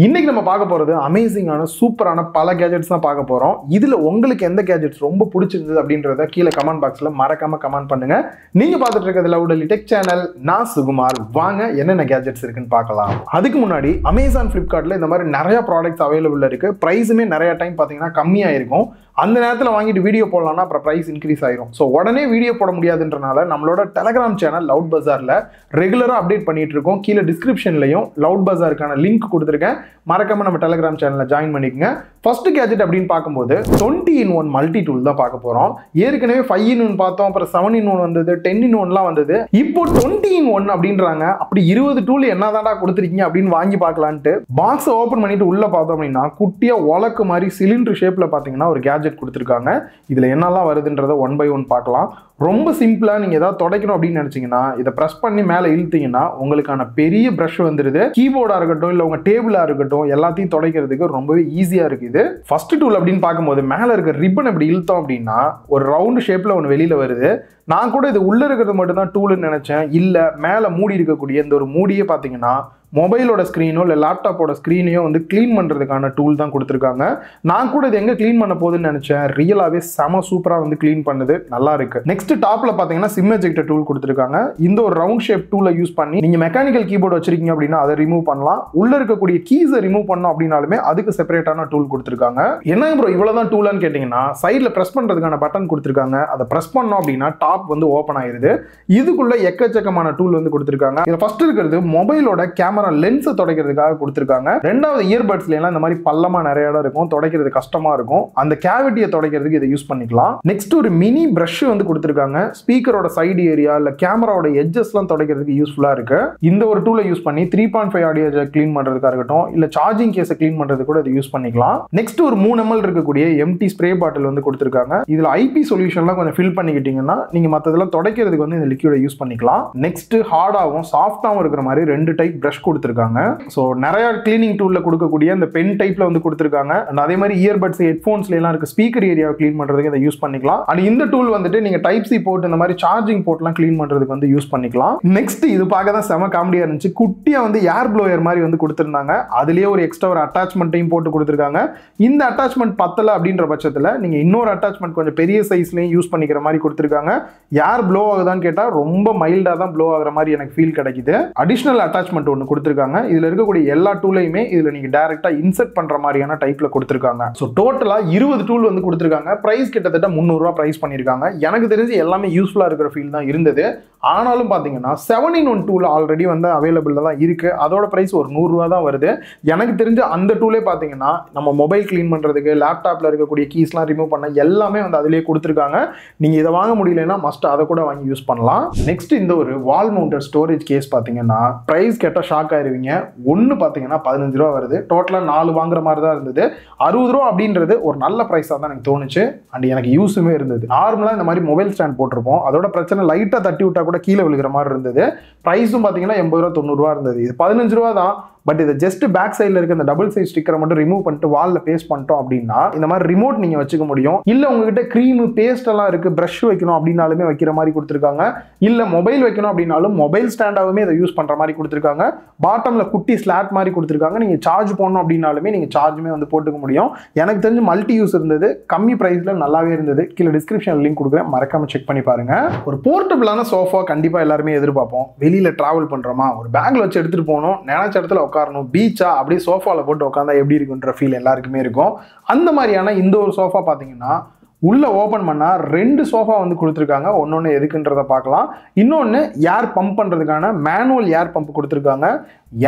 இன்னைக்கு நம்ம பார்க்க போறது அமேசிங்கான சூப்பரான பல கேஜெட்ஸ் தான் பார்க்க போறோம். இதுல உங்களுக்கு எந்த கேஜெட்ஸ் ரொம்ப பிடிச்சிருந்தது அப்படின்றத கீழே கமெண்ட் பாக்ஸ்ல மறக்காம கமெண்ட் பண்ணுங்க. நீங்க பார்த்துட்டு இருக்கிறது லவுடலி டெக் சேனல். நான் சுகுமார். வாங்க என்னென்ன கேஜெட்ஸ் இருக்குன்னு பார்க்கலாம். அதுக்கு முன்னாடி அமேசான் ஃபிளிப்கார்ட்ல இந்த மாதிரி நிறைய ப்ராடக்ட்ஸ் அவைலபிள் இருக்கு. பிரைஸுமே நிறைய டைம் பார்த்தீங்கன்னா கம்மியா இருக்கும். அந்த நேரத்தில் வாங்கிட்டு வீடியோ போடலாம்னா அப்புறம் ப்ரைஸ் இன்க்ரீஸ் ஆயிரும். ஸோ உடனே வீடியோ போட முடியாதுன்றனால நம்மளோட டெலகிராம் சேனல் லவுட் பஜாரில் ரெகுலராக அப்டேட் பண்ணிட்டு இருக்கோம். கீழே டிஸ்கிரிப்ஷன்லையும் லவுட் பஜாருக்கான லிங்க் கொடுத்துருக்கேன். மறக்காம நம்ம டெலகிராம் சேனலில் ஜாயின் பண்ணிக்கங்க. ஃபர்ஸ்ட் கேஜெட் அப்படின்னு பார்க்கும்போது 20-in-1 மல்டி டூல் தான் பார்க்க போகிறோம். ஏற்கனவே 5-in-1 பார்த்தோம், அப்புறம் 7-in-1 வந்தது, 10-in-1லாம் வந்தது. இப்போ 20-in-1 அப்படின்றாங்க. அப்படி 20 டூல் என்னதான்டா கொடுத்துருக்கீங்க அப்படின்னு வாங்கி பார்க்கலான்ட்டு பாக்ஸை ஓப்பன் பண்ணிட்டு உள்ள பார்த்தோம் அப்படின்னா குட்டியா உலக்கு மாதிரி சிலிண்டர் ஷேப்ல பார்த்தீங்கன்னா ஒரு கேஜெட் கொடுத்துருக்காங்க. இதுல என்னெல்லாம் வருதுன்றதை 1 by 1 பார்க்கலாம். ரொம்ப சிம்பிளா நீங்க ஏதாவது துடைக்கணும் அப்படின்னு நினைச்சீங்கன்னா இதை பிரஸ் பண்ணி மேல இழுத்தீங்கன்னா உங்களுக்கான பெரிய பிரஷ் வந்துருது. கீபோர்டா இருக்கட்டும் இல்ல உங்க டேபிளா இருக்கட்டும் எல்லாத்தையும் துடைக்கிறதுக்கு ரொம்பவே ஈஸியா இருக்கு. இது ஃபர்ஸ்ட் டூல் அப்படின்னு பார்க்கும்போது மேல இருக்க ரிப்பன் இப்படி இழுத்தோம் அப்படின்னா ஒரு ரவுண்ட் ஷேப்ல ஒன்று வெளியில வருது. நான் கூட இது உள்ள இருக்கிறது மட்டும் தான் டூல்னு நினைச்சேன். இல்ல மேல மூடி இருக்கக்கூடிய இந்த ஒரு மூடியே பாத்தீங்கன்னா மொபைலோட ஸ்க்ரீனோ இல்லை லேப்டாப்போட ஸ்க்ரீனையோ வந்து க்ளீன் பண்ணுறதுக்கான டூல் தான் கொடுத்துருக்காங்க. நான் கூட இது எங்கே க்ளீன் பண்ண போகுதுன்னு நினச்சேன். ரியலாகவே செம சூப்பராக வந்து க்ளீன் பண்ணுது, நல்லா இருக்கு. நெக்ஸ்ட் டாப்பில் பார்த்தீங்கன்னா சிம் எஜெக்டர் டூல் கொடுத்துருக்காங்க. இந்த ஒரு ரவுண்ட் ஷேப் டூலை யூஸ் பண்ணி நீங்கள் மெக்கானிக்கல் கீபோர்டு வச்சிருக்கீங்க அப்படின்னா அதை ரிமூவ் பண்ணலாம். உள்ள இருக்கக்கூடிய கீஸை ரிமூவ் பண்ணோம் அப்படின்னாலுமே அதுக்கு செப்பரேட்டான டூல் கொடுத்துருக்காங்க. என்ன ப்ரோ இவ்வளோதான் டூலான்னு கேட்டிங்கன்னா சைடில் ப்ரெஸ் பண்ணுறதுக்கான பட்டன் கொடுத்துருக்காங்க. அதை ப்ரெஸ் பண்ணோம் அப்படின்னா டாப் வந்து ஓப்பன் ஆயிருது. இதுக்குள்ள எக்கச்சக்கமான டூல் வந்து கொடுத்துருக்காங்க. இதில் ஃபர்ஸ்ட் இருக்கிறது மொபைலோட கேமரா லென்ஸை துடைக்கிறதுக்காக கொடுத்துருக்காங்க. ரெண்டாவது இயர்பட்ஸ்ல எல்லாம் இந்த மாதிரி பள்ளமா நிறைய இடம் இருக்கும், துடைக்கிறது கஷ்டமா இருக்கும். அந்த கேவிட்டியை துடைக்கிறதுக்கு இதை யூஸ் பண்ணிக்கலாம். நெக்ஸ்ட் ஒரு மினி பிரஷ் வந்து கொடுத்துருக்காங்க. ஸ்பீக்கரோட சைடு ஏரியா இல்ல கேமராவோட எட்ஜஸ்லாம் துடைக்கிறதுக்கு யூஸ்ஃபுல்லா இருக்கு. இந்த ஒரு டூலை யூஸ் பண்ணி 3.5 ஆடியோ ஜாக் க்ளீன் பண்றதுக்காக இருக்கட்டும் இல்ல சார்ஜிங் கேஸை க்ளீன் பண்றதுக்கு கூட இதை யூஸ் பண்ணிக்கலாம். நெக்ஸ்ட் ஒரு 3 ml இருக்கக்கூடிய எம்டி ஸ்ப்ரே பாட்டில் வந்து கொடுத்துருக்காங்க. இதுல ஐபி சொல்யூஷன்லாம் கொஞ்சம் ஃபில் பண்ணிக்கிட்டீங்கன்னா நீங்க மத்ததெல்லாம் துடைக்கிறதுக்கு வந்து இந்த லிக்விடை யூஸ் பண்ணிக்கலாம். நெக்ஸ்ட் ஹார்டாகவும் சாஃப்டாகவும் இருக்கிற மாதிரி 2 டைப் பிரஷ் கொடுத்துருக்காங்க. சோ நிறைய கிளீனிங் டூல்ல கொடுக்கக்கூடிய அந்த பென் டைப்ல வந்து கொடுத்திருக்காங்க. அதே மாதிரி இயர்பட்ஸ் ஹெட்போன்ஸ்ல எல்லாம் இருக்க ஸ்பீக்கர் ஏரியாவை க்ளீன் பண்றதுக்கு இதை யூஸ் பண்ணிக்கலாம். அண்ட் இந்த டூல் வந்துட்டு நீங்க டைப் சி போர்ட் இந்த மாதிரி சார்ஜிங் போர்ட்லாம் க்ளீன் பண்றதுக்கு வந்து யூஸ் பண்ணிக்கலாம். நெக்ஸ்ட் இது பார்க்க தான் செம காமெடியா இருந்துச்சு. குட்டியா வந்து ஏர் ப்ளோயர் மாதிரி வந்து கொடுத்திருந்தாங்க. அதுலயே ஒரு எக்ஸ்ட்ரா ஒரு அட்டாச்மெண்ட்டையும் போட்டு கொடுத்திருக்காங்க. இந்த அட்டாச்மெண்ட் பத்தல அப்படின்ற பட்சத்துல நீங்க இன்னொரு அட்டாச்மெண்ட் கொஞ்சம் பெரிய சைஸ்லயும் யூஸ் பண்ணிக்கிற மாதிரி கொடுத்திருக்காங்க. ஏர் ப்ளோ ஆகுதான்னு கேட்டா ரொம்ப மைல்டா தான் ப்ளோ ஆகுற மாதிரி எனக்கு ஃபீல் கிடைக்குது. அடிஷனல் அட்டாச்மெண்ட் ஒன்று கொடுத்திருக்காங்க. இதுல இருக்கக்கூடிய எல்லா டூலையுமே இதுல நீங்க டைரக்டா இன்சர்ட் பண்ற மாதிரியான டைப்ல கொடுத்திருக்காங்க. சோ டோட்டலா 20 டூல் வந்து கொடுத்திருக்காங்க. பிரைஸ் கிட்டத்தட்ட 300 ரூபாய் பிரைஸ் பண்ணிருக்காங்க. எனக்கு தெரிஞ்சு எல்லாமே யூஸ்ஃபுல்லா இருக்கிற ஃபீல் தான் இருந்தது. ஆனாலும் பாத்தீங்கன்னா 7-in-1 டூல் ஆல்ரெடி வந்து அவைலபிள்ல தான் இருக்கு. அதோட பிரைஸ் ஒரு 100 ரூபாய் தான் வருது. எனக்கு தெரிஞ்ச அந்த டூலே பாத்தீங்கன்னா நம்ம மொபைல் கிளீன் பண்றதுக்கு லேப்டாப்ல இருக்கக்கூடிய கீஸ்லாம் ரிமூவ் பண்ண எல்லாமே வந்து அதிலேயே கொடுத்திருக்காங்க. நீங்க இதை வாங்க முடியலன்னா மஸ்ட் அதை கூட வாங்கி யூஸ் பண்ணலாம். நெக்ஸ்ட் இந்த ஒரு வால் மவுண்டட் ஸ்டோரேஜ் கேஸ் பாத்தீங்கன்னா பிரைஸ் கேட்டா ஷாக் ஆயிருவீங்க. ஒன்னு பாத்தீங்கன்னா 15 ரூபா வருது. டோட்டலா 4 வாங்குற மாதிரி தான் இருந்தது. 60 ரூபா அப்படின்றது ஒரு நல்ல பிரைஸா தான் எனக்கு தோணுச்சு. அண்ட் எனக்கு யூஸுமே இருந்தது. நார்மலா இந்த மாதிரி மொபைல் ஸ்டாண்ட் போட்டிருப்போம். அதோட பிரச்சனை லைட்டா தட்டி விட்டா கூட கீழே விழுகிற மாதிரி இருந்தது. பிரைஸும் பாத்தீங்கன்னா 80 ரூபா 90 ரூபா இருந்தது. இது 15 ரூபா தான். பட் இது ஜஸ்ட் பேக் சைடில் இருக்க இந்த டபுள் சைஸ் ஸ்டிக்கரை மட்டும் ரிமூவ் பண்ணிட்டு வால்ல பேஸ்ட் பண்ணிட்டோம் அப்படின்னா இந்த மாதிரி ரிமோட் நீங்க வச்சுக்க முடியும். இல்ல உங்ககிட்ட கிரீம் பேஸ்ட் எல்லாம் இருக்கு, பிரஷ் வைக்கணும் அப்படின்னாலுமே வைக்கிற மாதிரி கொடுத்துருக்காங்க. இல்ல மொபைல் வைக்கணும் அப்படின்னாலும் மொபைல் ஸ்டாண்டாவுமே இதை யூஸ் பண்ற மாதிரி கொடுத்துருக்காங்க. பாட்டம்ல குட்டி ஸ்லாட் மாதிரி கொடுத்துருக்காங்க. நீங்க சார்ஜ் போடணும் அப்படின்னாலுமே நீங்க சார்ஜுமே வந்து போட்டுக்க முடியும். எனக்கு தெரிஞ்சு மல்டி யூஸ் இருந்தது. கம்மி பிரைஸ்ல நல்லாவே இருந்தது. கீழே டிஸ்கிரிப்ஷன் லிங்க் கொடுக்குறேன், மறக்காம செக் பண்ணி பாருங்க. ஒரு போர்ட்டபிளான சோஃபா கண்டிப்பா எல்லாருமே எதிர்பார்ப்போம். வெளியில டிராவல் பண்றோமா, ஒரு பேக்ல வச்சு எடுத்துட்டு போகணும், நினைச்ச இடத்துல உட்காரணும், பீச்சா அப்படியே சோஃபால போட்டு உட்காந்தா எப்படி இருக்குன்ற ஃபீல் எல்லாருக்குமே இருக்கும். அந்த மாதிரியான இந்த ஒரு சோஃபா பாத்தீங்கன்னா உள்ள ஓபன் பண்ணா 2 சோஃபா வந்து கொடுத்துருக்காங்க. ஒன்னொன்னு எதுக்குன்றத பார்க்கலாம். இன்னொன்னு ஏர் பம்ப் பண்றதுக்கான மேனுவல் ஏர் பம்ப் கொடுத்துருக்காங்க.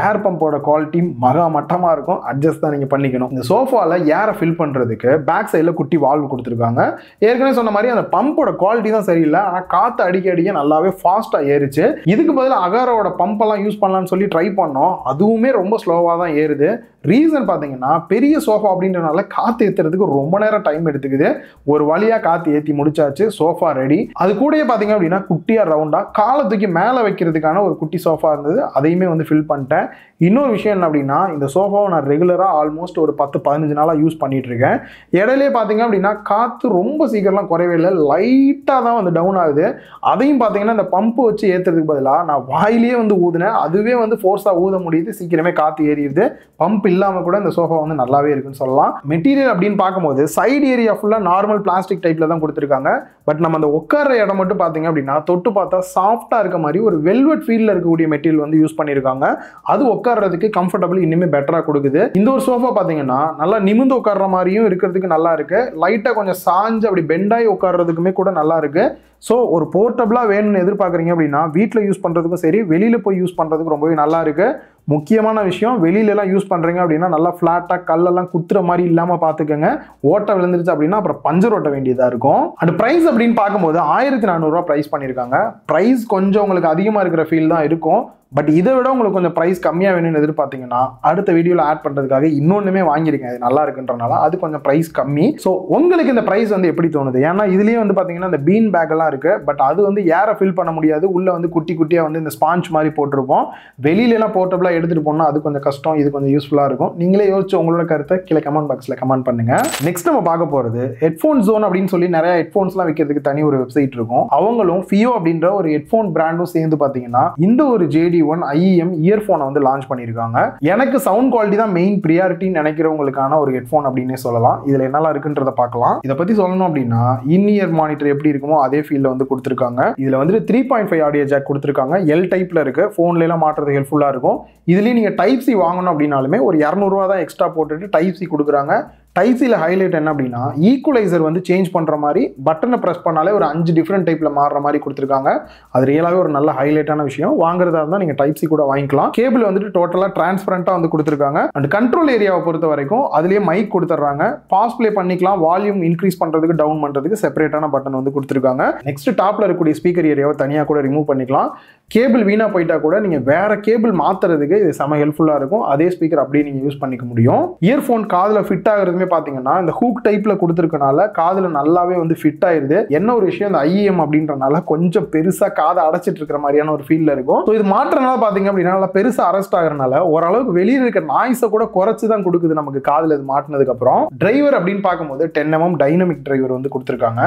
ஏர் பம்போட குவாலிட்டி மகா மட்டமா இருக்கும். அட்ஜஸ்ட் தான் நீங்க பண்ணிக்கணும். இந்த சோஃபால ஏரை ஃபில் பண்றதுக்கு பேக் சைட்ல குட்டி வால்வு கொடுத்துருக்காங்க. ஏற்கனவே சொன்ன மாதிரி அந்த பம்போட குவாலிட்டி தான் சரியில்லை. ஆனா காத்து அடிக்க நல்லாவே ஃபாஸ்டா ஏறுச்சு. இதுக்கு பதில் அகாரோட பம்ப் எல்லாம் யூஸ் பண்ணலாம்னு சொல்லி ட்ரை பண்ணோம். அதுவுமே ரொம்ப ஸ்லோவா தான் ஏறுது. ரீசன் பாத்தீங்கன்னா பெரிய சோஃபா அப்படின்றனால காத்து ஏத்துறதுக்கு ரொம்ப நேரம் டைம் எடுத்துக்குது. ஒரு வழியா காத்து ஏத்தி முடிச்சாச்சு. Sofa ready. அது கூடயே பாத்தீங்க அப்படின்னா குட்டியா ரவுண்டா காலை தூக்கி மேல வைக்கிறதுக்கான ஒரு குட்டி சோஃபா இருந்தது. அதையுமே வந்து ஃபில் பண்ணிட்டோம். பண்ணிட்டேன். இன்னொரு விஷயம் என்ன அப்படின்னா, இந்த சோஃபாவை நான் ரெகுலராக ஆல்மோஸ்ட் ஒரு 10-15 நாளாக யூஸ் பண்ணிட்டு இருக்கேன். இடையிலே பார்த்தீங்க அப்படின்னா காற்று ரொம்ப சீக்கிரம்லாம் குறைவே இல்லை, லைட்டாக தான் வந்து டவுன் ஆகுது. அதையும் பார்த்தீங்கன்னா இந்த பம்பு வச்சு ஏற்றுறதுக்கு பதிலாக நான் வாயிலேயே வந்து ஊதுனேன், அதுவே வந்து ஃபோர்ஸாக ஊத முடியுது, சீக்கிரமே காற்று ஏறிடுது. பம்ப் இல்லாமல் கூட இந்த சோஃபா வந்து நல்லாவே இருக்குன்னு சொல்லலாம். மெட்டீரியல் அப்படின்னு பார்க்கும்போது சைடு ஏரியா ஃபுல்லாக நார்மல் பிளாஸ்டிக் டைப்பில் தான் கொடுத்துருக்காங்க. பட் நம்ம அந்த உட்கார இடம் மட்டும் பார்த்தீங்க அப்படின்னா தொட்டு பார்த்தா சாஃப்டாக இருக்க மாதிரி ஒரு வெல்வெட் ஃபீல்டில் இருக்கக்கூடிய மெட்டீரியல் வந்து யூஸ் பண்ணியிருக்காங்க. அது உட்கார்றதுக்கு கம்ஃபர்டபுள் இன்னுமே பெட்டராக கொடுக்குது. இந்த ஒரு சோஃபா பார்த்தீங்கன்னா நல்லா நிமிந்து உட்கார்ற மாதிரியும் இருக்கிறதுக்கு நல்லா இருக்கு, லைட்டாக கொஞ்சம் சாஞ்சு அப்படி பெண்டாகி உட்கார்றதுக்குமே கூட நல்லா இருக்கு. ஸோ ஒரு போர்ட்டபிளாக வேணும்னு எதிர்பார்க்குறீங்க அப்படின்னா வீட்டில் யூஸ் பண்ணுறதுக்கும் சரி, வெளியில் போய் யூஸ் பண்ணுறதுக்கு ரொம்பவே நல்லா இருக்கு. முக்கியமான விஷயம், வெளியிலலாம் யூஸ் பண்ணுறீங்க அப்படின்னா நல்லா ஃப்ளாட்டாக கல்லெல்லாம் குத்துற மாதிரி இல்லாமல் பார்த்துக்கோங்க. ஓட்டை விழுந்துருச்சு அப்படின்னா அப்புறம் பஞ்சர் ஓட்ட வேண்டியதாக இருக்கும். அண்ட் ப்ரைஸ் அப்படின்னு பார்க்கும்போது 1400 ப்ரைஸ் பண்ணியிருக்காங்க. ப்ரைஸ் கொஞ்சம் உங்களுக்கு அதிகமாக இருக்கிற ஃபீல் தான் இருக்கும். பட் இதை விட உங்களுக்கு கொஞ்சம் ப்ரைஸ் கம்மியாக வேணும்னு எதிர்பார்த்தீங்கன்னா அடுத்த வீடியோவில் ஆட் பண்ணுறதுக்காக இன்னொன்றுமே வாங்கியிருக்கேன், அது நல்லா இருக்குன்றனால அது கொஞ்சம் ப்ரைஸ் கம்மி. ஸோ உங்களுக்கு இந்த ப்ரைஸ் வந்து எப்படி தோணுது? ஏன்னா இதுலேயே வந்து பார்த்தீங்கன்னா இந்த பீன் பேக் எல்லாம் இருக்குது, பட் அது வந்து ஏரை ஃபில் பண்ண முடியாது, உள்ளே வந்து குட்டி குட்டியாக வந்து இந்த ஸ்பாஞ்ச் மாதிரி போட்டிருப்போம். வெளியிலலாம் போர்ட்டபிளாக எடுத்துகிட்டு போனால் அது கொஞ்சம் கஷ்டம், இது கொஞ்சம் யூஸ்ஃபுல்லாக இருக்கும். நீங்களே யோசிச்சு உங்களோட கருத்தை கீழே கமெண்ட் பாக்ஸில் கமெண்ட் பண்ணுங்கள். நெக்ஸ்ட் நம்ம பார்க்க போகிறது ஹெட்ஃபோன் ஜோன் அப்படின்னு சொல்லி நிறைய ஹெட்ஃபோன்ஸ்லாம் விற்கிறதுக்கு தனி ஒரு வெப்சைட் இருக்கும். அவங்களும் ஃபியோ அப்படின்ற ஒரு ஹெட்ஃபோன் பிராண்டும் சேர்ந்து பார்த்தீங்கன்னா இந்த ஒரு JD1 IEM இயர்ஃபோனை வந்து லான்ச் பண்ணியிருக்காங்க. எனக்கு சவுண்ட் குவாலிட்டி தான் மெயின் ப்ரியாரிட்டின்னு நினைக்கிறவங்களுக்கான ஒரு ஹெட்ஃபோன் அப்படின்னே சொல்லலாம். இதில் என்னெல்லாம் இருக்குன்றத பார்க்கலாம். இதை பற்றி சொல்லணும் அப்படின்னா இன் இயர் மானிட்டர் எப்படி இருக்குமோ அதே ஃபீல்டில் வந்து கொடுத்துருக்காங்க. இதில் வந்து 3.5 ஆடியோ ஜாக் கொடுத்துருக்காங்க. எல் டைப்பில் இருக்கு, ஃபோன்லாம் மாற்றுறது ஹெல்ப்ஃபுல்லாக இருக்கும். இதுலேயும் நீங்கள் டைப் சி வாங்கணும் அப்படின்னாலுமே ஒரு 200 ரூபா தான் எக்ஸ்ட்ரா போட்டுட்டு டைப் சி கொடுக்குறாங்க. டைப் சியில் ஹைலைட் என்ன அப்படின்னா ஈக்குவலைசர் வந்து சேஞ்ச் பண்ணுற மாதிரி பட்டனை ப்ரெஸ் பண்ணாலே ஒரு 5 டிஃப்ரெண்ட் டைப்பில் மாறுற மாதிரி கொடுத்துருக்காங்க. அது ரியலாகவே ஒரு நல்ல ஹைலைட்டான விஷயம். வாங்குறதா இருந்தால் நீங்கள் டைப் சி கூட வாங்கிக்கலாம். கேபிள் வந்துட்டு டோட்டலாக டிரான்ஸ்பரண்ட்டாக வந்து கொடுத்துருக்காங்க. அண்ட் கண்ட்ரோல் ஏரியாவை பொறுத்த வரைக்கும் அதுலேயே மைக் கொடுத்துட்றாங்க. பாஸ் ப்ளே பண்ணிக்கலாம், வால்யூம் இன்க்ரீஸ் பண்ணுறதுக்கு டவுன் பண்ணுறதுக்கு செப்பரேட்டான பட்டன் வந்து கொடுத்துருக்காங்க. நெக்ஸ்ட் டாப்பில் இருக்கக்கூடிய ஸ்பீக்கர் ஏரியாவை தனியாக கூட ரிமூவ் பண்ணிக்கலாம். கேபிள் வீணாக போயிட்டா கூட நீங்கள் வேற கேபிள் மாற்றுறதுக்கு இது செம ஹெல்ப்ஃபுல்லாக இருக்கும். அதே ஸ்பீக்கர் அப்படியே நீங்கள் யூஸ் பண்ணிக்க முடியும். இயர்ஃபோன் காதில் ஃபிட் ஆகுறதுமே பார்த்தீங்கன்னா இந்த ஹூக் டைப்பில் கொடுத்துருக்கனால காதில் நல்லாவே வந்து ஃபிட் ஆயிருது. என்ன ஒரு விஷயம், இந்த IEM அப்படின்றனால கொஞ்சம் பெருசாக காதை அடைச்சிட்டு இருக்கிற மாதிரியான ஒரு ஃபீலில் இருக்கும். ஸோ இது மாற்றனால பார்த்தீங்க அப்படின்னா நல்லா பெருசாக அரெஸ்ட் ஆகிறனால ஓரளவுக்கு வெளியில் இருக்க நாய்ஸை கூட குறைச்சி தான் கொடுக்குது நமக்கு காதில் இது மாட்டினதுக்கு அப்புறம். டிரைவர் அப்படின்னு பார்க்கும்போது 10mm டைனமிக் டிரைவர் வந்து கொடுத்துருக்காங்க.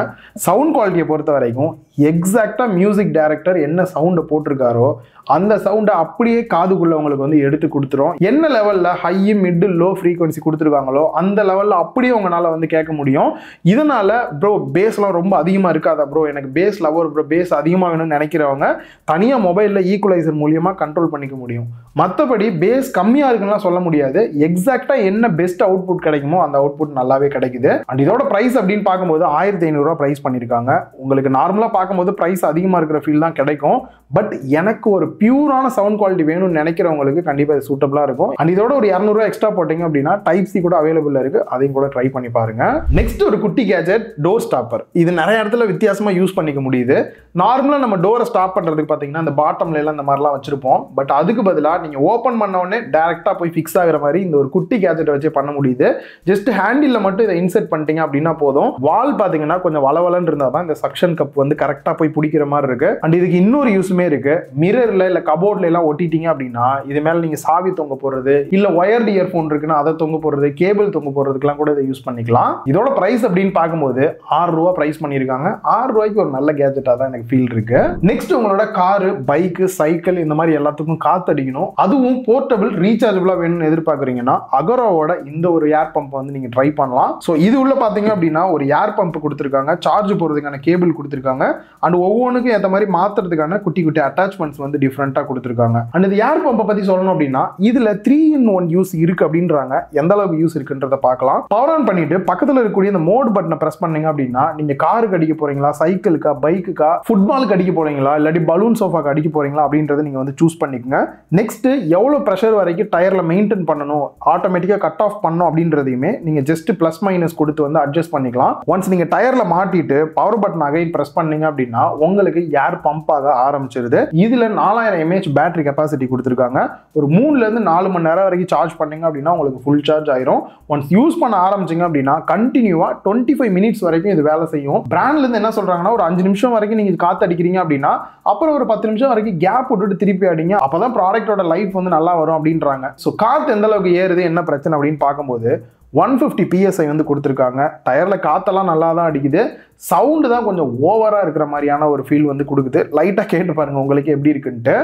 சவுண்ட் குவாலிட்டியை பொறுத்த வரைக்கும் எக்ஸாக்டா மியூசிக் டைரக்டர் என்ன சவுண்டை போட்டிருக்காரோ அந்த சவுண்டை அப்படியே காதுக்குள்ள உங்களுக்கு வந்து எடுத்து கொடுத்துரும். என்ன லெவல்ல ஹை மிட் லோ ஃப்ரீக்வன்சி கொடுத்துருக்காங்களோ அந்த லெவல்ல அப்படியே உங்களால வந்து கேட்க முடியும். இதனால ப்ரோ பேஸ்லாம் ரொம்ப அதிகமா இருக்காதா ப்ரோ, எனக்கு பேஸ் லவர் ப்ரோ, பேஸ் அதிகமாக வேணும்னு நினைக்கிறவங்க தனியா மொபைல்ல ஈக்குவலைசர் மூலியமா கண்ட்ரோல் பண்ணிக்க முடியும். மற்றபடி பேஸ் கம்மியா இருக்குன்னா சொல்ல முடியாது. எக்ஸாக்டா என்ன பெஸ்ட் அவுட்புட் கிடைக்குமோ அந்த அவுட்புட் நல்லாவே கிடைக்குது. அண்ட் இதோட பிரைஸ் அப்படின்னு பார்க்கும்போது 1500 ரூபாய் பிரைஸ் பண்ணிருக்காங்க. உங்களுக்கு நார்மலா பார்க்கும்போது பிரைஸ் அதிகமா இருக்கிற ஃபீல் தான் கிடைக்கும். பட் எனக்கு ஒரு பியூரான சவுண்ட் குவாலிட்டி வேணும்னு நினைக்கிறவங்களுக்கு கண்டிப்பா இது சூட்டபிளா இருக்கும். அண்ட் இதோட ஒரு 200 ரூபாய் எக்ஸ்ட்ரா போட்டீங்க அப்படின்னா டைப் சி கூட அவைலபிள் இருக்கு, அதையும் கூட ட்ரை பண்ணி பாருங்க. நெக்ஸ்ட் ஒரு குட்டி கேஜெட், டோர் ஸ்டாப்பர். இது நிறைய இடத்துல வித்தியாசமா யூஸ் பண்ணிக்க முடியுது. நார்மலா நம்ம டோரை ஸ்டாப் பண்றதுக்கு பாத்தீங்கன்னா அந்த பாட்டம்ல எல்லாம் இந்த மாதிரிலாம் வச்சிருப்போம். பட் அதுக்கு பதிலா நீங்க ஓபன் பண்ண உடனே டைரக்டா போய் ஃபிக்ஸ் ஆகிற மாதிரி இந்த ஒரு குட்டி கேஜெட் வச்சு பண்ண முடியுது. ஜஸ்ட் ஹேண்டில் மட்டும் இதை இன்செர்ட் பண்ணிட்டீங்க அப்படின்னா போதும். வால் பாத்தீங்கன்னா கொஞ்சம் வளவலன்னு இருந்தா தான் இந்த சக்ஷன் கப் வந்து கரெக்டா போய் பிடிக்கிற மாதிரி இருக்கு. அண்ட் இதுக்கு இன்னொரு யூஸுமே இருக்கு. மிரர்ல இல்ல கபோர்ட்ல எல்லாம் ஒட்டிட்டீங்க அப்படின்னா இது மேல நீங்க சாவி தொங்க போடுறது, இல்ல ஒயர்டு இயர்போன் இருக்குன்னா அதை தொங்க போடுறது, கேபிள் தொங்க போடுறதுக்கெல்லாம் கூட இதை யூஸ் பண்ணிக்கலாம். இதோட பிரைஸ் அப்படின்னு பார்க்கும்போது 6 ரூபாய் பிரைஸ் பண்ணிருக்காங்க. 6 ரூபாய்க்கு ஒரு நல்ல கேஜெட்டா தான் எனக்கு ஃபீல் இருக்கு. நெக்ஸ்ட் உங்களோட காரு, பைக்கு, சைக்கிள் இந்த மாதிரி எல்லாத்துக்கும் காத்தடிக்கணும், அதுவும் போர்ட்டபிள் ரீசார்ஜபிளா வேணும்னு எதிர்பார்க்குறீங்கன்னா அகரோவோட இந்த ஒரு ஏர் பம்ப் வந்து நீங்க ட்ரை பண்ணலாம். ஸோ இது உள்ள பாத்தீங்க அப்படின்னா ஒரு ஏர் பம்ப் கொடுத்துருக்காங்க, சார்ஜ் போடுறதுக்கான கேபிள் கொடுத்துருக்காங்க, அண்ட் ஒவ்வொன்றுக்கும் ஏற்ற மாதிரி மாத்துறதுக்கான குட்டி குட்டி அட்டாச்மெண்ட்ஸ் வந்து டிஃப்ரெண்டா கொடுத்துருக்காங்க. அண்ட் இந்த ஏர் பம்பை பத்தி சொல்லணும் அப்படின்னா இதுல 3-in-1 யூஸ் இருக்கு அப்படின்றாங்க. எந்த அளவுக்கு யூஸ் இருக்குன்றத பார்க்கலாம். பவர் ஆன் பண்ணிட்டு பக்கத்துல இருக்கக்கூடிய இந்த மோட் பட்டனை பிரஸ் பண்ணீங்க அப்படின்னா நீங்க காருக்கு அடிக்க போறீங்களா, சைக்கிளுக்கா, பைக்குக்கா, ஃபுட்பாலுக்கு அடிக்க போறீங்களா, இல்லாட்டி பலூன் சோஃபாக்கு அடிக்க போறீங்களா அப்படின்றத நீங்க வந்து சூஸ் பண்ணிக்கோங்க. நெக்ஸ்ட் எவ்வளவு பிரஷர் வரைக்கும் டயர்ல மெயின்டைன் பண்ணணும், ஆட்டோமேட்டிக்கா கட் ஆஃப் பண்ணணும் அப்படின்றதையுமே நீங்க ஜஸ்ட் பிளஸ் மைனஸ் கொடுத்து வந்து அட்ஜஸ்ட் பண்ணிக்கலாம். ஒன்ஸ் நீங்க டயர்ல மாட்டிட்டு பவர் பட்டன் அகைன் பிரஸ் பண்ணீங்க அப்படின்னா உங்களுக்கு ஏர் பம்ப் ஆக ஆரம்பிச்சிருது. இதுல 4000 mAh பேட்டரி கெபாசிட்டி கொடுத்துருக்காங்க. ஒரு 3ல இருந்து 4 மணி நேரம் வரைக்கும் சார்ஜ் பண்ணீங்க அப்படின்னா உங்களுக்கு ஃபுல் சார்ஜ் ஆயிரும். ஒன்ஸ் யூஸ் பண்ண ஆரம்பிச்சிங்க அப்படின்னா கண்டினியூவா 25 மினிட்ஸ் வரைக்கும் இது வேலை செய்யும். பிராண்ட்ல இருந்து என்ன சொல்றாங்கன்னா ஒரு 5 நிமிஷம் வரைக்கும் நீங்க காத்து அடிக்கிறீங்க அப்படின்னா அப்புறம் ஒரு 10 நிமிஷம் வரைக்கும் கேப் விட்டுட்டு திருப்பி அடிங்க, அப்பதான் ப்ராடக்டோட லைஃப் வந்து நல்லா வரும் அப்படின்றாங்க. ஸோ காத்து எந்த அளவுக்கு ஏறுது, என்ன பிரச்சனை அப்படின்னு பார்க்கும்போது 150 PSI வந்து கொடுத்துருக்காங்க. டயர்ல காத்தெல்லாம் நல்லா தான் அடிக்குது. சவுண்டு தான் கொஞ்சம் ஓவரா இருக்கிற மாதிரியான ஒரு ஃபீல் வந்து கொடுக்குது. லைட்டா கேட்டு பாருங்க உங்களுக்கு எப்படி இருக்குன்ட்டு.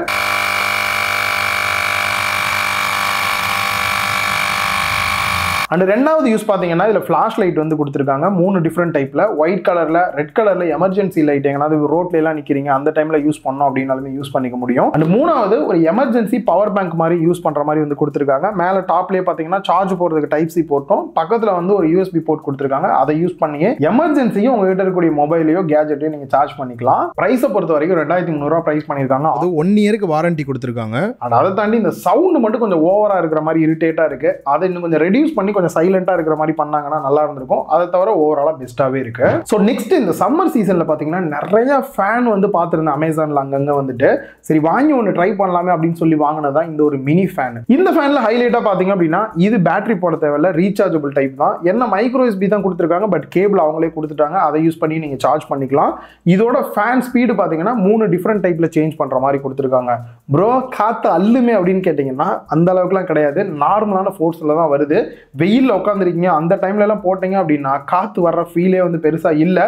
அண்ட் ரெண்டாவது யூஸ் பார்த்தீங்கன்னா இதில் ஃப்ளாஷ் லைட் வந்து கொடுத்துருக்காங்க. 3 டிஃப்ரெண்ட் டைப்பில், ஒயிட் கலரில், ரெட் கலரில் எமர்ஜென்சி லைட் எங்கனாவது ரோட்ல எல்லாம் நிற்கிறீங்க அந்த டைமில் யூஸ் பண்ணோம் அப்படின்னாலுமே யூஸ் பண்ணிக்க முடியும். அண்ட் மூணாவது ஒரு எமர்ஜென்சி பவர் பேங்க் மாதிரி யூஸ் பண்ணுற மாதிரி வந்து கொடுத்துருக்காங்க. மேலே டாப்லேயே பார்த்தீங்கன்னா சார்ஜ் போடுறதுக்கு டைப் சி போர்ட்டும் பக்கத்தில் வந்து ஒரு USB போர்ட் கொடுத்துருக்காங்க. அதை யூஸ் பண்ணி எமர்ஜென்சியும் உங்ககிட்ட இருக்கக்கூடிய மொபைலையோ கேஜெட்டையோ நீங்கள் சார்ஜ் பண்ணிக்கலாம். ப்ரைஸை பொறுத்த வரைக்கும் 2300 ப்ரைஸ் பண்ணியிருக்காங்க. அது 1 இயருக்கு வாரண்டி கொடுத்துருக்காங்க. அண்ட் அதை தாண்டி இந்த சவுண்டு மட்டும் கொஞ்சம் ஓவராக இருக்கிற மாதிரி இரிட்டேட்டாக இருக்கு. அதை இன்னும் கொஞ்சம் ரெடியூஸ் பண்ணி கொஞ்சம் சைலண்டா இருக்கிற மாதிரி பண்ணாங்கன்னா நல்லா இருந்திருக்கும். அதை தவிர ஓவராலா பெஸ்ட்டாவே இருக்கு. ஸோ நெக்ஸ்ட் இந்த சம்மர் சீசன்ல பாத்தீங்கன்னா நிறைய ஃபேன் வந்து பார்த்துருந்தேன் அமேசான்ல அங்கங்க வந்துட்டு. சரி வாங்கி ஒன்று ட்ரை பண்ணலாமே அப்படின்னு சொல்லி வாங்கினதான் இந்த ஒரு மினி ஃபேன். இந்த ஃபேன்ல ஹைலைட்டா பாத்தீங்க அப்படின்னா இது பேட்டரி போட தேவையில்ல, ரீசார்ஜபிள் டைப் தான். என்ன மைக்ரோ USB தான் கொடுத்துருக்காங்க, பட் கேபிள் அவங்களே கொடுத்துட்டாங்க. அதை யூஸ் பண்ணி நீங்க சார்ஜ் பண்ணிக்கலாம். இதோட ஃபேன் ஸ்பீடு பாத்தீங்கன்னா 3 டிஃப்ரெண்ட் டைப்ல சேஞ்ச் பண்ற மாதிரி கொடுத்துருக்காங்க. ப்ரோ காத்து அள்ளுமே அப்படின்னு கேட்டீங்கன்னா அந்த அளவுக்குலாம் கிடையாது. நார்மலான ஃபோர்ஸ்ல தான் வருது. வெயில் உட்காந்துருக்கீங்க அந்த டைம்ல எல்லாம் போட்டீங்க அப்படின்னா காத்து வர்ற ஃபீலே வந்து பெருசா இல்லை.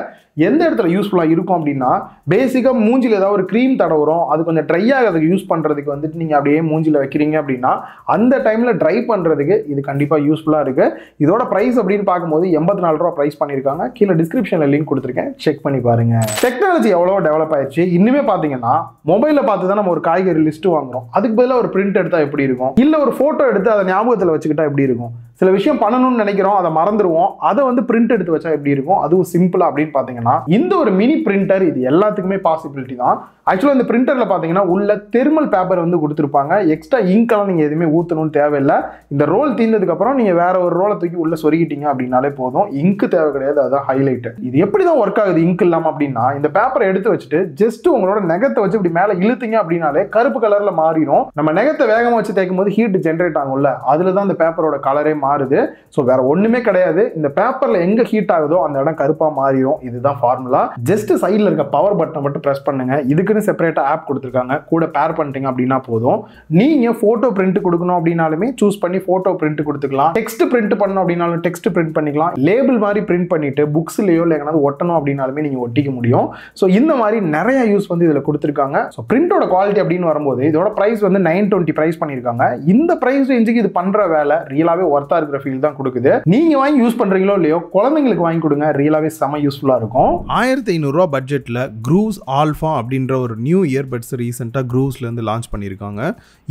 எந்த இடத்துல யூஸ்ஃபுல்லாக இருக்கும் அப்படின்னா பேசிக்காக மூஞ்சில் ஏதாவது ஒரு க்ரீம் தடவுறோம், அது கொஞ்சம் ட்ரை ஆகிறதுக்கு யூஸ் பண்ணுறதுக்கு வந்துட்டு நீங்கள் அப்படியே மூஞ்சில் வைக்கிறீங்க அப்படின்னா அந்த டைமில் ட்ரை பண்ணுறதுக்கு இது கண்டிப்பாக யூஸ்ஃபுல்லாக இருக்குது. இதோட ப்ரைஸ் அப்படின்னு பார்க்கும்போது 84 ரூபா ப்ரைஸ் பண்ணியிருக்காங்க. கீழே டிஸ்கிரிப்ஷனில் லிங்க் கொடுத்துருக்கேன், செக் பண்ணி பாருங்க. டெக்னாலஜி எவ்வளோ டெவலப் ஆயிடுச்சு. இன்னுமே பார்த்தீங்கன்னா மொபைலில் பார்த்து தான் நம்ம ஒரு காய்கறி லிஸ்ட்டு வாங்குறோம். அதுக்கு பதிலாக ஒரு பிரிண்ட் எடுத்தால் எப்படி இருக்கும், இல்லை ஒரு ஃபோட்டோ எடுத்து அதை ஞாபகத்தில் வச்சுக்கிட்டா எப்படி இருக்கும். சில விஷயம் பண்ணணும்னு நினைக்கிறோம், அதை மறந்துடுவோம். அதை வந்து பிரிண்ட் எடுத்து வச்சா எப்படி இருக்கும், அதுவும் சிம்பிளா அப்படின்னு பார்த்தீங்கன்னா இந்த ஒரு மினி பிரிண்டர் இது எல்லாத்துக்குமே பாசிபிலிட்டி தான். ஆக்சுவலாக இந்த பிரிண்டர்ல பார்த்தீங்கன்னா உள்ள தெர்மல் பேப்பர் வந்து கொடுத்துருப்பாங்க. எக்ஸ்ட்ரா இங்கெல்லாம் நீங்கள் எதுவுமே ஊற்றணும்னு தேவையில்லை. இந்த ரோல் தீர்ந்ததுக்கு அப்புறம் நீங்கள் வேற ஒரு ரோலை தூக்கி உள்ள சொருகிட்டீங்க அப்படின்னாலே போதும். இங்கு தேவை கிடையாது, அதுதான் ஹைலைட். இது எப்படி தான் ஒர்க் ஆகுது இங்க் இல்லாமல் அப்படின்னா இந்த பேப்பரை எடுத்து வச்சுட்டு ஜஸ்ட் உங்களோட நெகத்தை வச்சு இப்படி மேலே இழுத்தீங்க அப்படின்னாலே கருப்பு கலர்ல மாறிடும். நம்ம நெகத்தை வேகமாக வச்சு தேய்க்கும் போது ஹீட் ஜென்ரேட் ஆகும்ல, அதுல தான் இந்த பேப்பரோட கலரே மாறுது. ஸோ வேற ஒண்ணுமே கிடையாது. இந்த பேப்பர்ல எங்க ஹீட் ஆகுதோ அந்த இடம் கருப்பா மாறிடும். இதுதான் ஃபார்முலா. ஜஸ்ட் சைட்ல இருக்க பவர் பட்டனை மட்டும் பிரஸ் பண்ணுங்க. இதுக்குன்னு செப்பரேட்டா ஆப் கொடுத்துருக்காங்க, கூட பேர் பண்ணிட்டீங்க அப்படின்னா போதும். நீங்க போட்டோ பிரிண்ட் கொடுக்கணும் அப்படின்னாலுமே சூஸ் பண்ணி போட்டோ பிரிண்ட் கொடுத்துக்கலாம். டெக்ஸ்ட் பிரிண்ட் பண்ணணும் அப்படின்னாலும் டெக்ஸ்ட் பிரிண்ட் பண்ணிக்கலாம். லேபிள் மாதிரி பிரிண்ட் பண்ணிட்டு புக்ஸ்லயோ இல்லை எங்கனாவது ஒட்டணும் அப்படின்னாலுமே நீங்க ஒட்டிக்க முடியும். ஸோ இந்த மாதிரி நிறைய யூஸ் வந்து இதுல கொடுத்துருக்காங்க. ஸோ பிரிண்டோட குவாலிட்டி அப்படின்னு வரும்போது இதோட பிரைஸ் வந்து 920 பிரைஸ் பண்ணிருக்காங்க. இந்த பிரைஸ் ரேஞ்சுக்கு இது பண்ற வேலை ரியலாவே ஒர்த்தா இருக்கிற ஃபீல் தான் கொடுக்குது. நீங்க வாங்கி யூஸ் பண்றீங்களோ இல்லையோ குழந்தைங்களுக்கு வாங்கி கொடுங்க, ரியலாவே செம யூஸ்ஃபுல்லா இருக்கும். 1500 ரூபா பட்ஜெட்ல க்ரூஸ் ஆல்ஃபா அப்படின்ற ஒரு நியூ இயர்பட்ஸ் ரீசெண்டாக க்ரூஸ்ல இருந்து லான்ச் பண்ணியிருக்காங்க.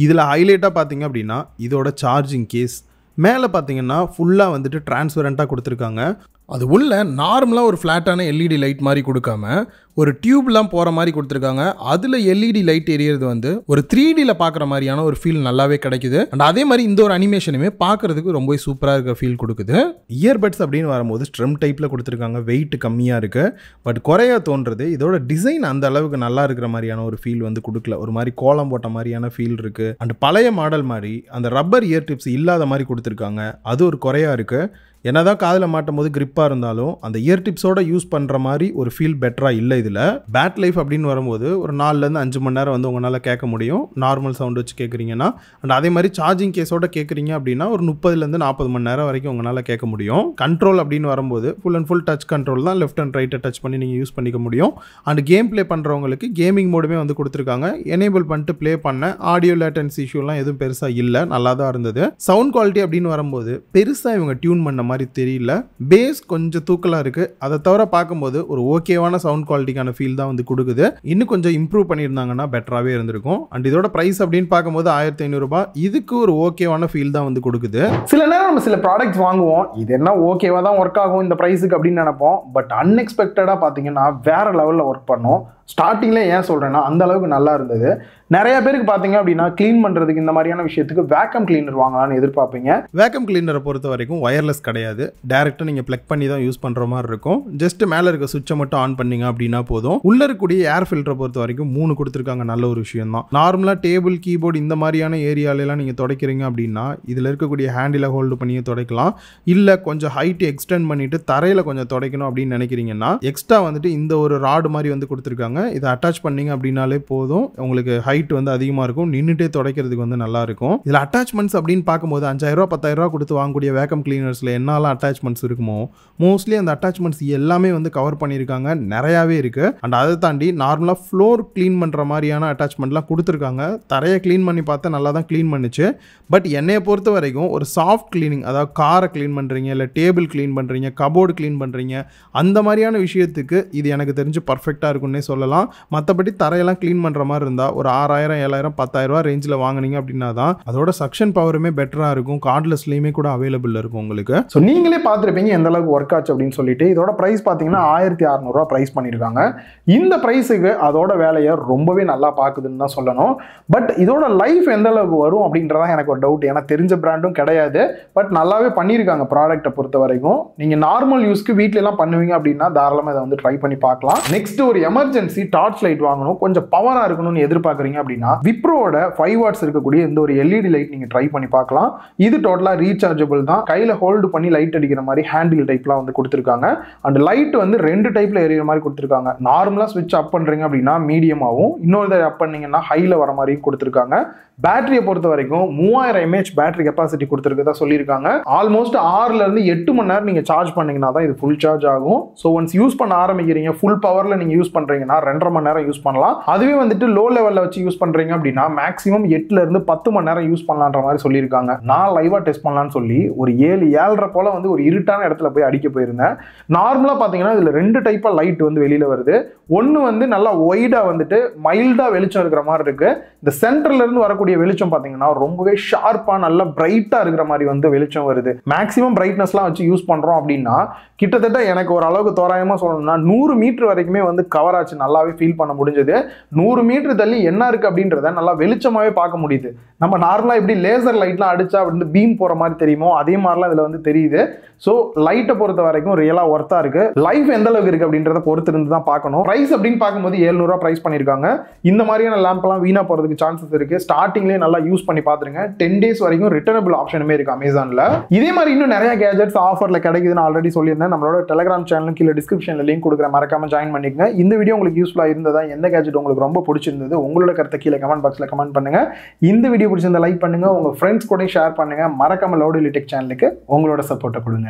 இதுல ஹைலைட்டா பாத்தீங்க அப்படின்னா இதோட சார்ஜிங் கேஸ் மேலே பார்த்தீங்கன்னா ஃபுல்லாக வந்துட்டு டிரான்ஸ்பரண்ட்டாக கொடுத்துருக்காங்க. அது உள்ள நார்மலாக ஒரு ஃப்ளாட்டான LED லைட் மாதிரி கொடுக்காம ஒரு டியூப்லாம் போகிற மாதிரி கொடுத்துருக்காங்க. அதில் LED லைட் எரியறது வந்து ஒரு 3Dயில் பார்க்குற மாதிரியான ஒரு ஃபீல் நல்லாவே கிடைக்குது. அண்ட் அதே மாதிரி இந்த ஒரு அனிமேஷனுமே பார்க்குறதுக்கு ரொம்ப சூப்பராக இருக்கிற ஃபீல் கொடுக்குது. இயர்பட்ஸ் அப்படின்னு வரும்போது ஸ்ட்ரம் டைப்பில் கொடுத்துருக்காங்க, வெயிட் கம்மியாக இருக்குது. பட் குறையா தோன்றது இதோட டிசைன் அந்த அளவுக்கு நல்லா இருக்கிற மாதிரியான ஒரு ஃபீல் வந்து கொடுக்கல. ஒரு மாதிரி கோலம் போட்ட மாதிரியான ஃபீல் இருக்குது. அண்ட் பழைய மாடல் மாதிரி அந்த ரப்பர் இயர் டிப்ஸ் இல்லாத மாதிரி கொடுத்துருக்காங்க, அது ஒரு குறையா இருக்குது. என்னதான் காதில் மாட்டும் போது கிரிப்பாக இருந்தாலும் அந்த இயர் டிப்ஸோட யூஸ் பண்ணுற மாதிரி ஒரு ஃபீல் பெட்டராக இல்லை. இதில் பேட் லைஃப் அப்படின்னு வரும்போது ஒரு 4லேருந்து 5 மணி நேரம் வந்து உங்களால் கேட்க முடியும் நார்மல் சவுண்ட் வச்சு கேட்குறீங்கன்னா. அண்ட் அதே மாதிரி சார்ஜிங் கேஸோட கேட்குறீங்க அப்படின்னா ஒரு 30லேருந்து 40 மணி நேரம் வரைக்கும் உங்களால் கேட்க முடியும். கண்ட்ரோல் அப்படின்னு வரும்போது full and full touch control தான், லெஃப்ட் அண்ட் ரைட்டை டச் பண்ணி நீங்கள் யூஸ் பண்ணிக்க முடியும். அண்ட் கேம் ப்ளே பண்ணுறவங்களுக்கு கேமிங் மோடுமே வந்து கொடுத்துருக்காங்க. எனேபிள் பண்ணிட்டு ப்ளே பண்ண ஆடியோ லேட்டன்சி இஷ்யூலாம் எதுவும் பெருசாக இல்லை, நல்லா தான் இருந்தது. சவுண்ட் குவாலிட்டி அப்படின்னு வரும்போது பெருசாக இவங்க டியூன் பண்ண மாதிரி தெரியல. பேஸ் கொஞ்சம் தூக்கலா இருக்கு. அதை தவிர பார்க்கும்போது ஒரு ஓகேவான சவுண்ட் குவாலிட்டிக்கான ஃபீல் தான் வந்து கொடுக்குது. இன்னும் கொஞ்சம் இம்ப்ரூவ் பண்ணியிருந்தாங்கன்னா பெட்டராகவே இருந்திருக்கும். அண்ட் இதோட பிரைஸ் அப்படின்னு பார்க்கும்போது 1500 ரூபாய். இதுக்கு ஒரு ஓகேவான ஃபீல் தான் வந்து கொடுக்குது. சில நேரம் நம்ம சில ப்ராடக்ட்ஸ் வாங்குவோம், இது என்ன ஓகேவா தான் ஒர்க் ஆகும் இந்த பிரைஸுக்கு அப்படின்னு நினைப்போம். பட் அன்எக்ஸ்பெக்டடா பார்த்தீங்கன்னா வேற லெவலில் ஒர்க் பண்ணும். ஸ்டார்டிங்ல ஏன் சொல்றேன்னா அந்த அளவுக்கு நல்லா இருந்தது. நிறைய பேருக்கு பார்த்தீங்க அப்படின்னா க்ளீன் பண்ணுறதுக்கு இந்த மாதிரியான விஷயத்துக்கு வேக்கம் கிளீனர் வாங்கலாம்னு எதிர்பார்ப்பீங்க. வேக்கம் கிளீனரை பொறுத்த வரைக்கும் ஒயர்லெஸ் கிடையாது, டேரெக்டாக நீங்கள் ப்ளக் பண்ணி தான் யூஸ் பண்ணுற மாதிரி இருக்கும். ஜஸ்ட் மேலே இருக்க சுவிட்சை மட்டும் ஆன் பண்ணீங்க அப்படின்னா போதும். உள்ளே இருக்கக்கூடிய ஏர் ஃபில்டரை பொறுத்த வரைக்கும் 3 கொடுத்துருக்காங்க, நல்ல ஒரு விஷயம் தான். நார்மலாக டேபிள் கீபோர்டு இந்த மாதிரியான ஏரியாலெலாம் நீங்கள் துடைக்கிறீங்க அப்படின்னா இதில் இருக்கக்கூடிய ஹேண்டில் ஹோல்டு பண்ணியே துடைக்கலாம். இல்லை கொஞ்சம் ஹைட் எக்ஸ்டெண்ட் பண்ணிவிட்டு தரையில் கொஞ்சம் துடைக்கணும் அப்படின்னு நினைக்கிறீங்கன்னா எக்ஸ்ட்ரா வந்துட்டு இந்த ஒரு ராடு மாதிரி வந்து கொடுத்துருக்காங்க. இதை அட்டாச் பண்ணிங்க அப்படின்னாலே போதும், உங்களுக்கு ஹைட் வந்து அதிகமாக இருக்கும், நின்றுட்டே துடைக்கிறதுக்கு வந்து நல்லா இருக்கும். இதில் அட்டாச்மெண்ட்ஸ் அப்படின்னு பார்க்கும்போது 5000 10,000 கொடுத்து வாங்கக்கூடிய வேக்கம் கிளீனர்ஸில் என்னெல்லாம் அட்டாச்மெண்ட்ஸ் இருக்குமோ மோஸ்ட்லி அந்த அட்டாச்மெண்ட்ஸ் எல்லாமே வந்து கவர் பண்ணியிருக்காங்க, நிறையாவே இருக்குது. அண்ட் அதை தாண்டி நார்மலாக ஃப்ளோர் க்ளீன் பண்ணுற மாதிரியான அட்டாச்மெண்ட்லாம் கொடுத்துருக்காங்க. தரையை க்ளீன் பண்ணி பார்த்தா நல்லா தான் க்ளீன் பண்ணிச்சு. பட் என்னையை பொறுத்த வரைக்கும் ஒரு சாஃப்ட் க்ளீனிங், அதாவது காரை க்ளீன் பண்ணுறீங்க, இல்லை டேபிள் க்ளீன் பண்ணுறீங்க, கபோர்டு க்ளீன் பண்ணுறீங்க, அந்த மாதிரியான விஷயத்துக்கு இது எனக்கு தெரிஞ்சு பர்ஃபெக்டாக இருக்குன்னே சொல்லலாம். மற்றபடி தரையெல்லாம் க்ளீன் பண்ணுற மாதிரி இருந்தால் ஒரு 6000 7000 10,000 ரேஞ்சில் வாங்கினீங்க அப்படின்னா தான் அதோட சக்ஷன் பவருமே பெட்டராக இருக்கும். கார்ட்லெஸ்லேயுமே கூட அவைலபிள் இருக்கும் உங்களுக்கு. ஸோ நீங்களே பார்த்துருப்பீங்க எந்த அளவுக்கு ஒர்க் ஆச்சு அப்படின்னு சொல்லிட்டு. இதோட ப்ரைஸ் பார்த்தீங்கன்னா 1600 ப்ரைஸ் பண்ணியிருக்காங்க. இந்த ப்ரைஸுக்கு அதோட வேலையை ரொம்பவே நல்லா பார்க்குதுன்னு தான் சொல்லணும். பட் இதோட லைஃப் எந்த அளவுக்கு வரும் அப்படின்றதான் எனக்கு ஒரு டவுட். ஏன்னா தெரிஞ்ச பிராண்டும் கிடையாது, பட் நல்லாவே பண்ணியிருக்காங்க ப்ராடக்ட்டை பொறுத்த வரைக்கும். நீங்கள் நார்மல் யூஸ்க்கு வீட்டிலலாம் பண்ணுவீங்க அப்படின்னா தாராளமாக இதை வந்து ட்ரை பண்ணி பார்க்கலாம். நெக்ஸ்ட் ஒரு எமர்ஜென்சி டார்ச் லைட் வாங்கணும், கொஞ்சம் பவராக இருக்கணும்னு எதிர்பார்க்குறீங்க அப்படின்னா விப்ரோட 5 வாட்ஸ் இருக்கக்கூடிய இந்த ஒரு எல்இடி லைட் நீங்க ட்ரை பண்ணி பார்க்கலாம். இது டோட்டலா ரீசார்ஜபிள் தான், கையில ஹோல்டு பண்ணி லைட் அடிக்கிற மாதிரி ஹேண்டில் டைப்லாம் வந்து கொடுத்துருக்காங்க. அண்ட் லைட் வந்து 2 டைப்ல எரியிற மாதிரி கொடுத்துருக்காங்க. நார்மலா ஸ்விட்ச் அப் பண்றீங்க அப்படின்னா மீடியமாகவும், இன்னொரு அப் பண்ணீங்கன்னா ஹைல வர மாதிரியும் கொடுத்துருக்காங்க. பேட்டரியை பொறுத்த வரைக்கும் 3000 mAh பேட்டரி கெப்பாசிட்டி கொடுத்துருக்கதா சொல்லியிருக்காங்க. ஆல்மோஸ்ட் 6ல இருந்து 8 மணி நேரம் நீங்க சார்ஜ் பண்ணீங்கன்னா தான் இது ஃபுல் சார்ஜ் ஆகும். ஸோ ஒன்ஸ் யூஸ் பண்ண ஆரம்பிக்கிறீங்க, ஃபுல் பவர்ல நீங்க யூஸ் பண்றீங்கன்னா 2.5 மணி நேரம் யூஸ் பண்ணலாம். அதுவே வந்துட்டு லோ லெவல்ல வச்சு யூஸ் பண்றீங்க அப்படின்னா மேக்ஸிமம் 8ல இருந்து 10 மணி நேரம் யூஸ் பண்ணலான்ற மாதிரி சொல்லியிருக்காங்க. நான் லைவா டெஸ்ட் பண்ணலான்னு சொல்லி ஒரு 7-7:30 போல வந்து ஒரு இருட்டான இடத்துல போய் அடிக்க போயிருந்தேன். நார்மலா பாத்தீங்கன்னா இதுல 2 டைப்பா லைட் வந்து வெளியில வருது. ஒன்னு வந்து நல்லா ஒய்டா வந்துட்டு மைல்டா வெளிச்சம் இருக்கிற மாதிரி இருக்கு. இந்த சென்டர்ல இருந்து வரக்கூடிய வெளிச்சம் பாத்தீங்கன்னா ரொம்பவே ஷார்ப்பா நல்லா பிரைட்டா இருக்கிற மாதிரி வந்து வெளிச்சம் வருது. மேக்ஸிமம் பிரைட்னஸ்லாம் வச்சு யூஸ் பண்றோம் அப்படின்னா கிட்டத்தட்ட எனக்கு ஒரு அளவுக்கு தோராயமா சொல்லணும்னா 100 மீட்டர் வரைக்குமே வந்து கவர் ஆச்சு, நல்லாவே ஃபீல் பண்ண முடிஞ்சது. 100 மீட்டர் தள்ளி என்ன இருக்கு அப்படின்றத நல்லா வெளிச்சமாவே பார்க்க முடியுது. நம்ம நார்மலா எப்படி லேசர் லைட்லாம் அடிச்சா வந்து பீம் போற மாதிரி தெரியுமோ அதே மாதிரிலாம் இதுல வந்து தெரியுது. ஸோ லைட்டை பொறுத்த வரைக்கும் ரியலா ஒர்த்தா இருக்கு. லைஃப் எந்த அளவுக்கு இருக்கு அப்படின்றத பொறுத்து இருந்து தான் பார்க்கணும். பிரைஸ் அப்படின்னு பார்க்கும்போது 700 பிரைஸ் பண்ணிருக்காங்க. இந்த மாதிரியான லேம்ப்லாம் வீணா போறதுக்கு சான்சஸ் இருக்கு. ஸ்டார்டிங்லேயே நல்லா யூஸ் பண்ணி பார்த்துருங்க. 10 days வரைக்கும் ரிட்டர்னபிள் ஆப்ஷனுமே இருக்கு அமேசான்ல. இதே மாதிரி இன்னும் நிறைய கேஜெட்ஸ் ஆஃபர்ல கிடைக்குதுன்னு ஆல்ரெடி சொல்லியிருந்தேன். நம்மளோட டெலிகிராம் சேனல் கீழே டிஸ்கிரிப்ஷன்ல லிங்க் கொடுக்குற, மறக்காம ஜாயின் பண்ணிக்கங்க. இந்த வீடியோ உங்களுக்கு யூஸ்ஃபுல்லா இருந்ததா, எந்த கேஜெட் உங்களுக்கு ரொம்ப பிடிச்சிருந்தது, உங்களோட கருத்தை கீழே கமெண்ட் பாக்ஸ்ல கமெண்ட் பண்ணுங்க. இந்த வீடியோ பிடிச்சிருந்தா லைக் பண்ணுங்க, உங்க ஃப்ரெண்ட்ஸ் கூட ஷேர் பண்ணுங்க. மறக்காம லவுட் எலி டெக் சேனலுக்கு உங்களோட சப்போர்ட்டை கொடுங்க.